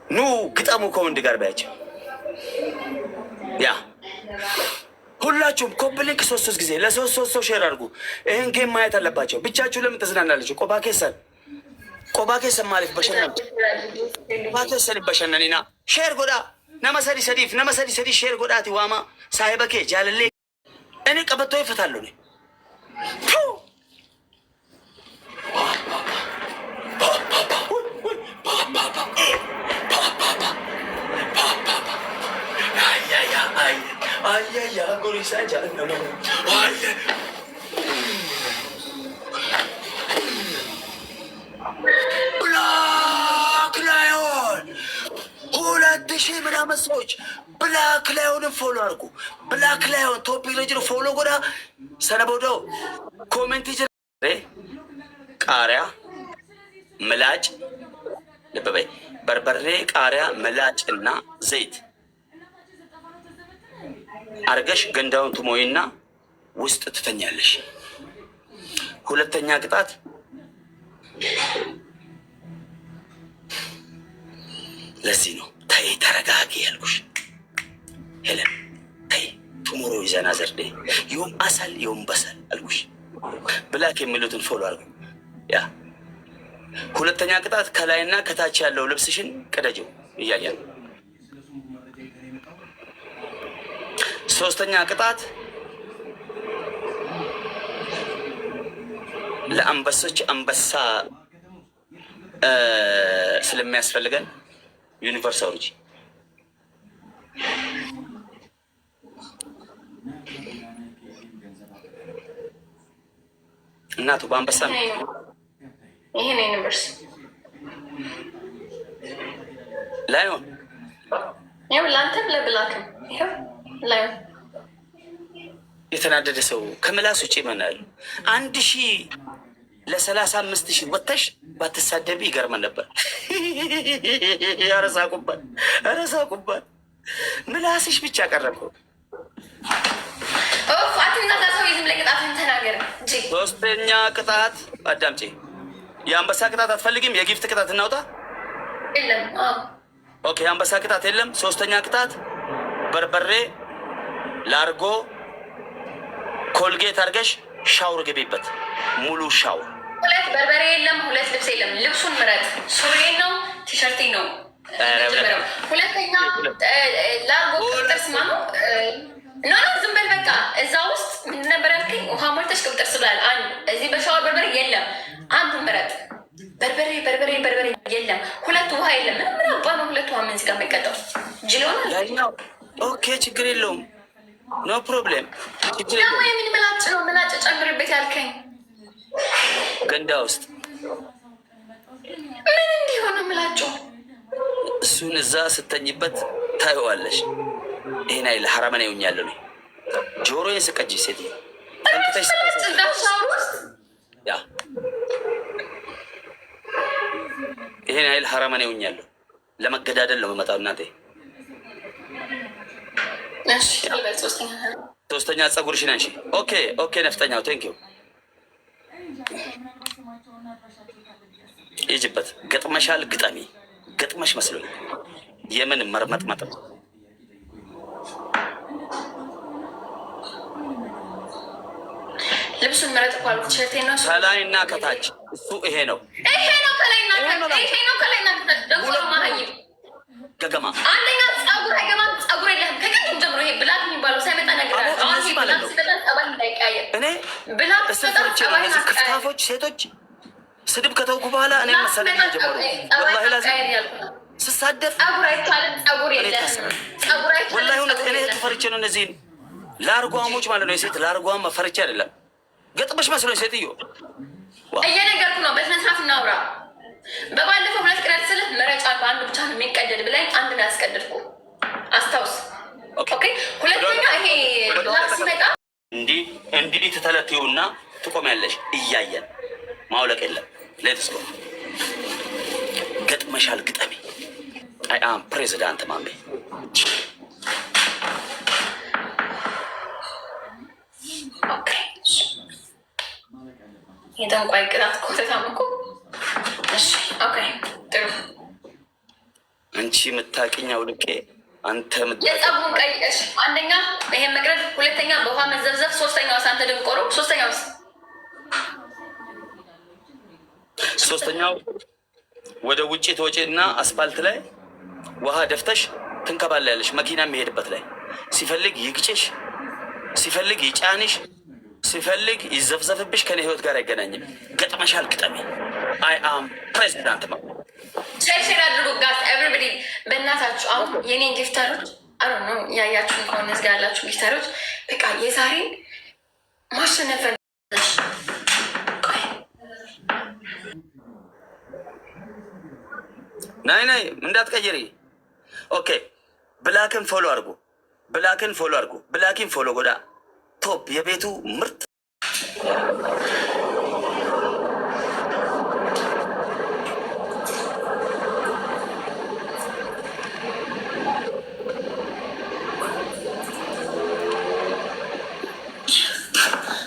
ኑ ግጠሙ ከወንድ ጋር ባያቸው ያ ሁላችሁም ኮፕሊንክ 3 ጊዜ ለሶስት ሰው ሼር አድርጉ። ይህን ጌም ማየት አለባቸው። ብቻችሁ ለምን ትዝናናለች? ቆባኬሰን ማለት ቆባኬሰን በሸነኒና ሼር ጎዳ ነመሰዲ ሰዲ ሼር ጎዳቲ ዋማ ሳይበኬ ጃለሌ እኔ ቀበቶ ይፈታሉ ነ Ayya gorisa jangan ayya Black Lion ሁለት ሺህ ምናምን ሰዎች ብላክ ላዮንን ፎሎ አድርጉ። ብላክ ላዮን ቶፒክ ለጅ ፎሎ ጎዳ ሰነቦዶ ኮሜንት ቃሪያ ምላጭ ልበበይ በርበሬ ቃሪያ ምላጭ እና ዘይት አርገሽ ገንዳውን ትሞይና ውስጥ ትተኛለሽ። ሁለተኛ ቅጣት ለዚህ ነው ተይ ተረጋጊ ያልኩሽ። ሄለን ተይ ቱሞሮ ይዘና ዘርዴ ይሁም አሳል ይሁም በሰል አልኩሽ። ብላክ የሚሉትን ፎሎ አድርጉ። ያ ሁለተኛ ቅጣት ከላይና ከታች ያለው ልብስሽን ቅደጂው እያያን። ሶስተኛ ቅጣት ለአንበሶች አንበሳ ስለሚያስፈልገን ዩኒቨርስ አውርጂ። እናቱ በአንበሳ ነው። ይሄ ነው ዩኒቨርስ ላይሆን ይሄው ላንተም ለብላክም ይሄው ላይሆን የተናደደ ሰው ከምላስ ውጭ ይመናል። 1000 ለ35,000 ወጥተሽ ባትሳደቢ ይገርመን ነበር። አረሳቁባት ምላስሽ ብቻ ቀረበው። ሶስተኛ ቅጣት አዳምጪ። የአንበሳ ቅጣት አትፈልጊም? የጊፍት ቅጣት እናውጣ። ኦኬ፣ የአንበሳ ቅጣት የለም። ሶስተኛ ቅጣት በርበሬ ላርጎ ኮልጌት አድርገሽ ሻውር ግቢበት። ሙሉ ሻውር። ሁለት በርበሬ የለም፣ ሁለት ልብስ የለም። ልብሱን ምረጥ። ሱሪ ነው ቲሸርት ነው። ሁለተኛ ላርጎ ቅብጥር ስማ ነው። ኖ ዝም በል በቃ። እዛ ውስጥ ምንድን ነበር ያልከኝ? ውሃ ሞልተሽ ቅብጥር ስላል አንድ እዚህ በሻወር በርበሬ የለም። አንዱ ምረጥ። በርበሬ የለም። ሁለት ውሃ የለም። ምን አባ ነው ሁለት ውሃ? ምን ሲጋ የሚቀጠው ጅሎና። ኦኬ ችግር የለውም። ኖ ፕሮብሌም። ደግሞ የምን ምላጭ ነው? ምላጭ ጨምርበት ያልከኝ ገንዳ ውስጥ ምን እንዲሆነ ምላጩ? እሱን እዛ ስተኝበት ታየዋለሽ። ይሄን አይል ሐራመን ይውኛለሁ ነው ጆሮዬን ስቀጂ ሴት ያ ይሄን አይል ሐራመን ይውኛለሁ። ለመገዳደል ነው የምመጣው እናቴ። ሶስተኛ ጸጉርሽን አንሺ። ኦኬ ነፍጠኛው ቴንኪው። ይጅበት ገጥመሻል። ግጠሚ። ገጥመሽ መስሎኝ የምን መርመጥመጥ ነው? ልብሱን መረጥ እኮ አልኩት። ቲሸርቴ ነው ከላይና ከታች። እሱ ይሄ ነው ከላይና ከታች ደግሞ ማህይም ገገማ። አንደኛ ጸጉር አይገባም። ጸጉር የለህም ከቅድም ጀምሮ። ይሄ ብላክ የሚባለው ሳይመጣ ነገር አለ። እኔ እነዚህ ክፍታፎች ሴቶች ስድብ ከተውኩ በኋላ እኔ መሰለኝ ጀምሮ ወላሂ ላዚም ስሳደፍ ወላሂ እውነት እኔ ተፈርቼ ነው። እነዚህን ለአርጓሞች ማለት ነው። የሴት ለአርጓም መፈርቼ አይደለም። ገጥመሽ መስሎኝ ሴትዮ እየነገርኩ ነው። በስነ ስርዓት እናውራ። በባለፈው 2 ቀን ስልህ መረጫ በአንዱ ብቻ ነው የሚቀደድ ብላኝ አንድ ነው ያስቀደድኩ። አስታውስ። ኦኬ። ሁለተኛ ይሄ ላክ ሲመጣ እንዲህ ትተለትዩና ትቆሚያለሽ። እያየን ማውለቅ የለም። ሌትስ ጎ። ገጥመሻል። ግጠሚ። አይ አም ፕሬዚዳንት ማሜ። ኦኬ። የጠንቋይ ቅጣት ኮተታም እኮ። እሺ ኦኬ ጥሩ። አንቺ የምታውቂኝ አውልቄ አንተ የጸቡን ቀይ አንደኛ ይሄን መቅረድ፣ ሁለተኛ በውሃ መዘብዘብ፣ ሶስተኛው ሳንተ ደንቆሮ፣ ሶስተኛው ወደ ውጭ ተወጪና አስፋልት ላይ ውሃ ደፍተሽ ትንከባለያለሽ። መኪና የሚሄድበት ላይ ሲፈልግ ይግጭሽ፣ ሲፈልግ ይጫንሽ፣ ሲፈልግ ይዘፍዘፍብሽ። ከኔ ህይወት ጋር አይገናኝም። ገጥመሻል፣ ግጠሚ። አይ አም ፕሬዚዳንት ነው። ሼር አድርጉ ጋስ ኤቭሪባዲ። በእናታችሁ አሁን የኔን ጊፍተሮች አሮ ነው ያያችሁ ከሆነ እዚህ ጋር ያላችሁ ጊፍተሮች በቃ የዛሬን ማሸነፍ ናይ እንዳትቀይሪ። ኦኬ ብላክን ፎሎ አድርጉ፣ ብላክን ፎሎ ጎዳ ቶፕ የቤቱ ምርጥ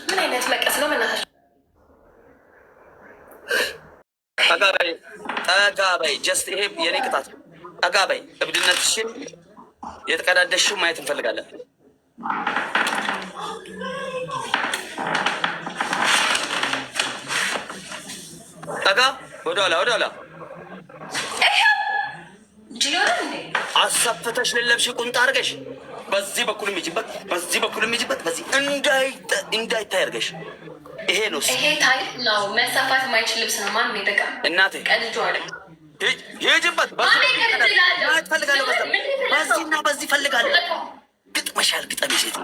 ምን አይነት መቀስ ነው? መናታችሁ ጠጋ በይ። ጀስት ይሄ የኔ ቅጣት። ጠጋ በይ። እብድነትሽን የተቀዳደሽው ማየት እንፈልጋለን። ጠጋ ወደኋላ አሳፍተሽ ልለብሽ ቁንጣ አድርገሽ በዚህ በኩል የሚጅበት በዚህ እንዳይታይ አድርገሽ። ይሄ ነው ታይ ነው መሳፋት የማይችል ልብስ ነው። ማን ይጠቃ እናቴ ቀድጆዋል። ይጅበት ፈልጋለሁ። በዚህና በዚህ ፈልጋለሁ። ግጥመሻል። ግጠሚ ሴት